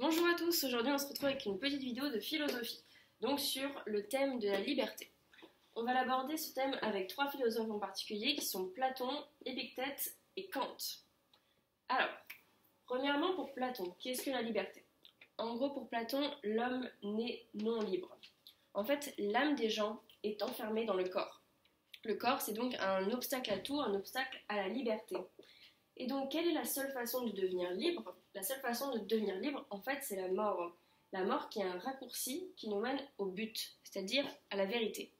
Bonjour à tous, aujourd'hui on se retrouve avec une petite vidéo de philosophie, donc sur le thème de la liberté. On va l'aborder ce thème avec trois philosophes en particulier qui sont Platon, Épictète et Kant. Alors, premièrement pour Platon, qu'est-ce que la liberté? En gros pour Platon, l'homme n'est non libre. En fait, l'âme des gens est enfermée dans le corps. Le corps c'est donc un obstacle à tout, un obstacle à la liberté. Et donc, quelle est la seule façon de devenir libre? La seule façon de devenir libre, en fait, c'est la mort. La mort qui est un raccourci qui nous mène au but, c'est-à-dire à la vérité.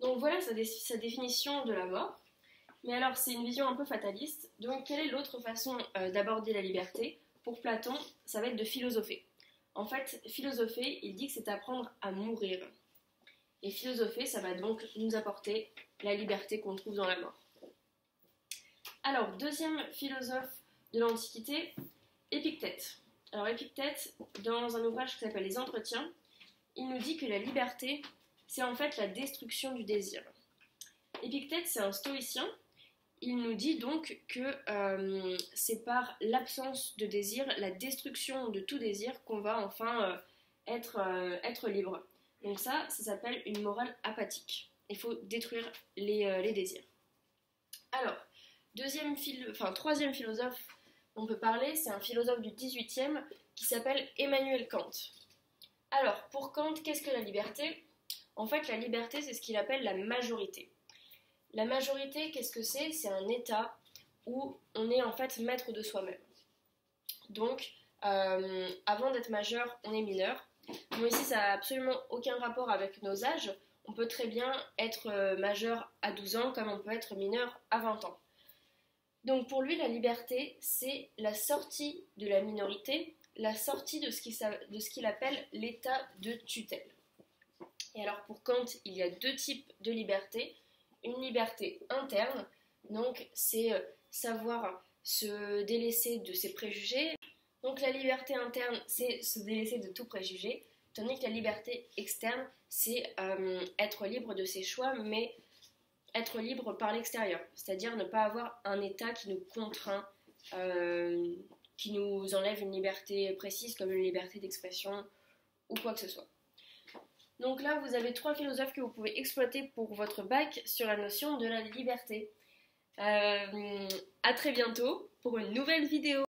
Donc voilà sa définition de la mort. Mais alors, c'est une vision un peu fataliste. Donc, quelle est l'autre façon d'aborder la liberté? Pour Platon, ça va être de philosopher. En fait, philosopher, il dit que c'est apprendre à mourir. Et philosopher, ça va donc nous apporter la liberté qu'on trouve dans la mort. Alors, deuxième philosophe de l'Antiquité, Épictète. Alors Épictète, dans un ouvrage qui s'appelle Les Entretiens, il nous dit que la liberté, c'est en fait la destruction du désir. Épictète, c'est un stoïcien. Il nous dit donc que c'est par l'absence de désir, la destruction de tout désir, qu'on va enfin être libre. Donc ça s'appelle une morale apathique. Il faut détruire les désirs. Alors, troisième philosophe dont on peut parler, c'est un philosophe du XVIIIe qui s'appelle Emmanuel Kant. Alors, pour Kant, qu'est-ce que la liberté? En fait, la liberté, c'est ce qu'il appelle la majorité. La majorité, qu'est-ce que c'est? C'est un état où on est en fait maître de soi-même. Donc, avant d'être majeur, on est mineur. Bon, ici, ça n'a absolument aucun rapport avec nos âges. On peut très bien être majeur à 12 ans comme on peut être mineur à 20 ans. Donc pour lui, la liberté, c'est la sortie de la minorité, la sortie de ce qu'il appelle l'état de tutelle. Et alors pour Kant, il y a deux types de liberté. Une liberté interne, donc c'est savoir se délaisser de ses préjugés. Donc la liberté interne, c'est se délaisser de tout préjugé, tandis que la liberté externe, c'est être libre de ses choix, mais être libre par l'extérieur, c'est-à-dire ne pas avoir un état qui nous contraint, qui nous enlève une liberté précise comme une liberté d'expression ou quoi que ce soit. Donc là, vous avez trois philosophes que vous pouvez exploiter pour votre bac sur la notion de la liberté. À très bientôt pour une nouvelle vidéo.